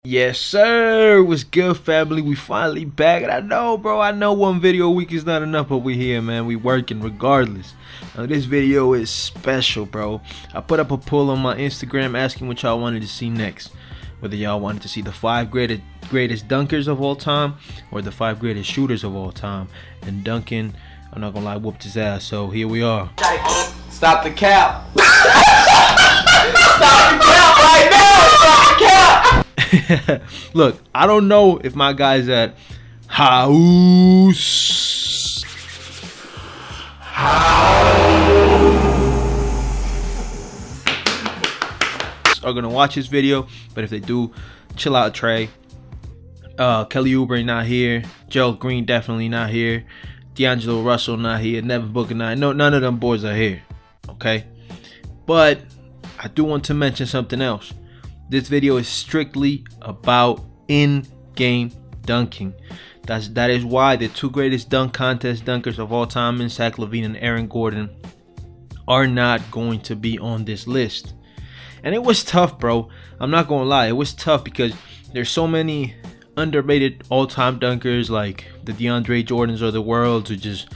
Yes, sir. What's good, family? We finally back. And I know, bro. I know one video a week is not enough, but we here, man. We working regardless. Now, this video is special, bro. I put up a poll on my Instagram asking what y'all wanted to see next. Whether y'all wanted to see the 5 greatest dunkers of all time or the 5 greatest shooters of all time. And Duncan, I'm not gonna lie, whooped his ass. So here we are. Stop the cap. Stop the cap right now. Stop the cap. Look, I don't know if my guys at House are gonna watch this video, but if they do, chill out, Trey. Kelly Oubre not here. Joe Green definitely not here. D'Angelo Russell not here. Devin Booker not. No, none of them boys are here. Okay, but I do want to mention something else. This video is strictly about in-game dunking. That is why the 2 greatest dunk contest dunkers of all time, Zach LaVine and Aaron Gordon, are not going to be on this list. And it was tough, bro. I'm not gonna lie, it was tough because there's so many underrated all-time dunkers like the DeAndre Jordans of the world who just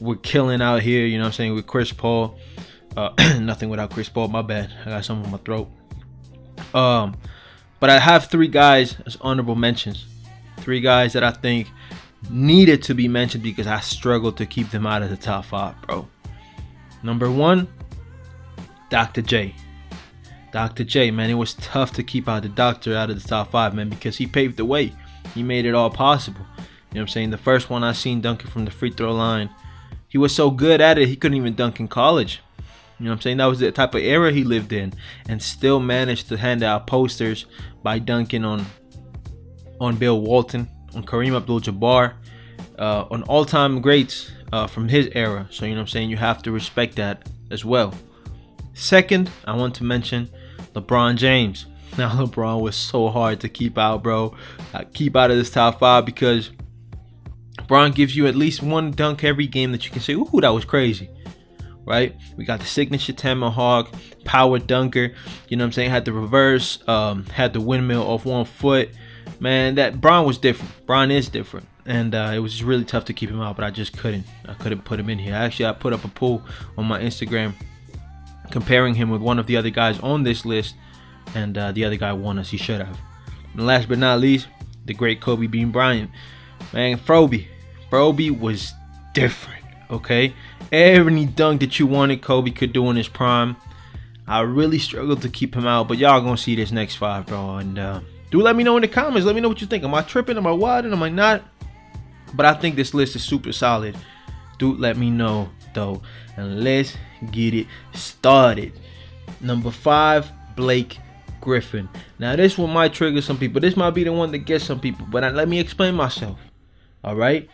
were killing out here. You know what I'm saying, with Chris Paul. Nothing without Chris Paul. My bad. I got something in my throat. But I have 3 guys as honorable mentions. 3 guys that I think needed to be mentioned because I struggled to keep them out of the top 5, bro. Number 1, Dr. J. Dr. J, man, it was tough to keep out the doctor out of the top 5, man, because he paved the way. He made it all possible. You know what I'm saying? The first one I seen dunking from the free throw line, he was so good at it, he couldn't even dunk in college. You know what I'm saying? That was the type of era he lived in, and still managed to hand out posters by dunking on Bill Walton, on Kareem Abdul-Jabbar, on all-time greats from his era. So, you know what I'm saying? You have to respect that as well. Second, I want to mention LeBron James. Now, LeBron was so hard to keep out, bro. Keep out of this top 5 because LeBron gives you at least one dunk every game that you can say, ooh, that was crazy. Right? We got the signature tomahawk, power dunker. You know what I'm saying? Had the reverse, had the windmill off one foot. Man, that Bron was different. Bron is different. And it was just really tough to keep him out, but I just couldn't. I couldn't put him in here. Actually, I put up a poll on my Instagram comparing him with one of the other guys on this list, and the other guy won, as he should have. And last but not least, the great Kobe Bean Bryant. Man, Froby was different. Okay, every dunk that you wanted Kobe could do in his prime. I really struggled to keep him out, but y'all gonna see this next 5, bro. And do let me know in the comments. Let me know what you think. Am I tripping? Am I wild? Am I not? But I think this list is super solid. Do let me know though, and let's get it started. Number 5, Blake Griffin. Now this one might trigger some people. This might be the one that gets some people, but let me explain myself. All right,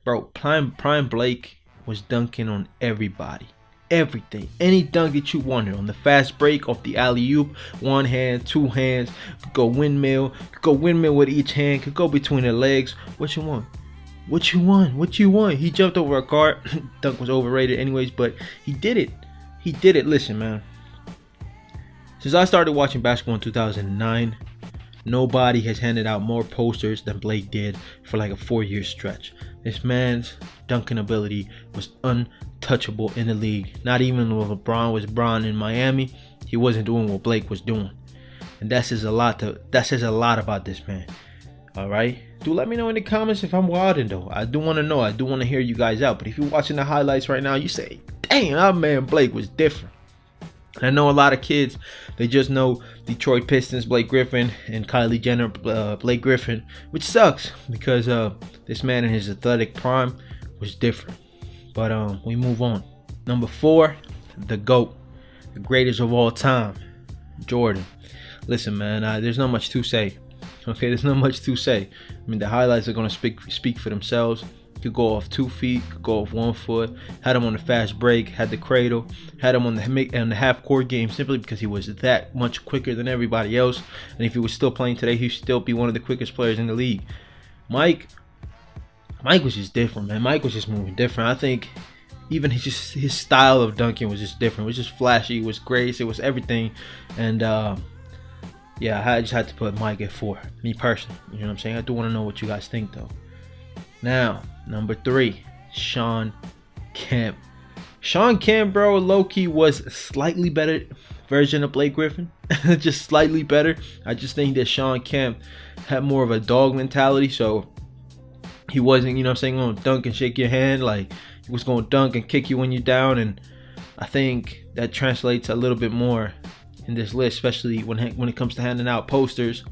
bro. Prime Blake was dunking on everybody, everything, any dunk that you wanted. On the fast break, off the alley-oop, 1 hand, 2 hands, could go windmill with each hand, could go between the legs. What you want? What you want? He jumped over a guard. Dunk was overrated anyways, but he did it. Listen, man, since I started watching basketball in 2009, nobody has handed out more posters than Blake did for like a 4-year stretch. This man's dunking ability was untouchable in the league. Not even when LeBron was Bron in Miami, he wasn't doing what Blake was doing. And that says a lot about this man. All right? Do let me know in the comments if I'm wilding though. I do want to know. I do want to hear you guys out. But if you're watching the highlights right now, you say, dang, that man Blake was different. And I know a lot of kids, they just know Detroit Pistons, Blake Griffin, and Kylie Jenner, Blake Griffin, which sucks because this man in his athletic prime was different. But we move on. Number 4, the GOAT, the greatest of all time, Jordan. Listen, man, there's not much to say. Okay, there's not much to say. I mean, the highlights are gonna speak for themselves. Could go off 2 feet, could go off 1 foot, had him on the fast break, had the cradle, had him on the half-court game simply because he was that much quicker than everybody else. And if he was still playing today, he'd still be one of the quickest players in the league. Mike was just different, man. Mike was just moving different. I think even his style of dunking was just different. It was just flashy, it was grace, it was everything. And yeah, I just had to put Mike at 4. Me personally, you know what I'm saying? I do want to know what you guys think though. Now, number 3, Sean Kemp. Sean Kemp, bro, low-key was a slightly better version of Blake Griffin. Just slightly better. I just think that Sean Kemp had more of a dog mentality, so he wasn't, you know what I'm saying, going to dunk and shake your hand. Like, he was going to dunk and kick you when you're down, and I think that translates a little bit more in this list, especially when it comes to handing out posters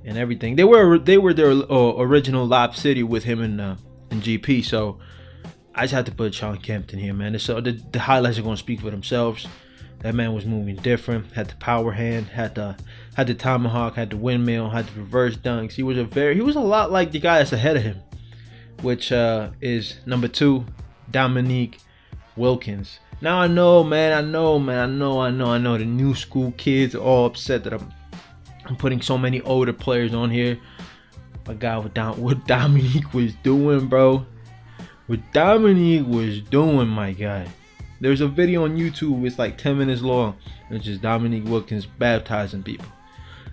and everything. They were their original Lob City with him and GP, so I just had to put Sean Kemp in here, man. So the highlights are going to speak for themselves. That man was moving different, had the power hand, had the tomahawk, had the windmill, had the reverse dunks. He was a lot like the guy that's ahead of him, which is number 2, Dominique Wilkins. Now I know the new school kids are all upset that I'm putting so many older players on here. My God, what Dominique was doing, bro. What Dominique was doing, my guy. There's a video on YouTube, it's like 10 minutes long. It's just Dominique Wilkins baptizing people.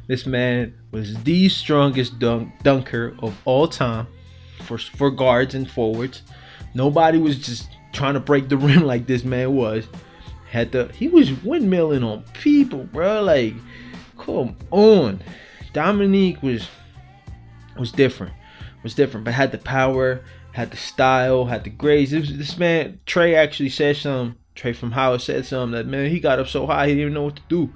This man was the strongest dunker of all time for guards and forwards. Nobody was just trying to break the rim like this man was. He was windmilling on people, bro. Like, come on. Dominique was different. But had the power, had the style, had the grace. This man, Trey actually said something. Trey from Howard said something that, man, he got up so high he didn't even know what to do.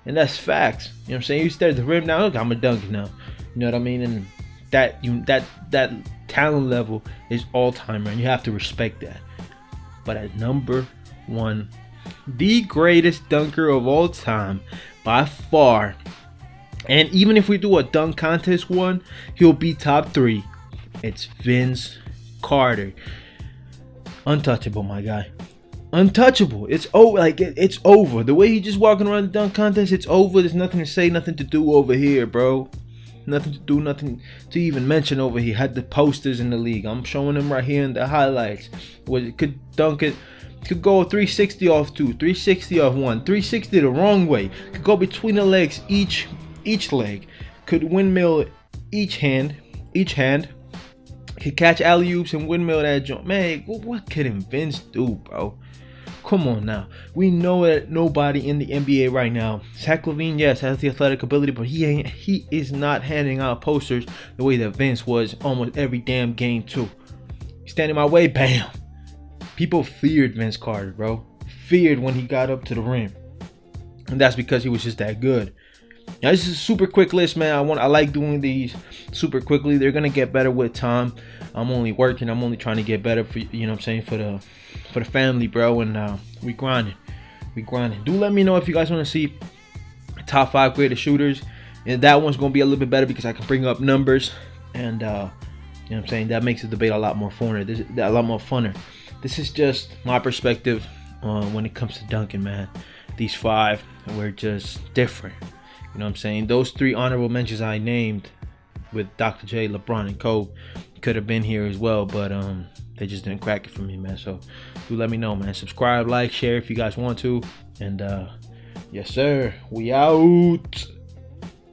And that's facts. You know what I'm saying? You stare at the rim now, look, I'm a dunker now. You know what I mean? And that talent level is all timer, and you have to respect that. But at number 1, the greatest dunker of all time by far, and even if we do a dunk contest one, he'll be top 3. It's Vince Carter. Untouchable, my guy. Untouchable. It's over. It's over. The way he just walking around the dunk contest, it's over. There's nothing to say, nothing to do over here, bro. Nothing to do, nothing to even mention over here. Had the posters in the league. I'm showing them right here in the highlights. Could dunk it. Could go 360 off 2, 360 off 1, 360 the wrong way. Could go between the legs, each leg. Could windmill each hand. Could catch alley-oops and windmill that joint. Man, what could Vince do, bro? Come on now. We know that nobody in the NBA right now. Zach LaVine, yes, has the athletic ability, but he is not handing out posters the way that Vince was almost every damn game too. Standing my way, bam. People feared Vince Carter, bro. Feared when he got up to the rim. And that's because he was just that good. Now, this is a super quick list, man. I like doing these super quickly. They're gonna get better with time. I'm only trying to get better for, you know what I'm saying, for the family, bro. And we grinding. Do let me know if you guys want to see top 5 greatest shooters. And that one's gonna be a little bit better because I can bring up numbers, and you know what I'm saying, that makes the debate a lot more funner. This is just my perspective when it comes to dunking, man. These 5 were just different. You know what I'm saying? Those 3 honorable mentions I named with Dr. J, LeBron, and Kobe could have been here as well, but they just didn't crack it for me, man. So do let me know, man. Subscribe, like, share if you guys want to. And yes, sir. We out.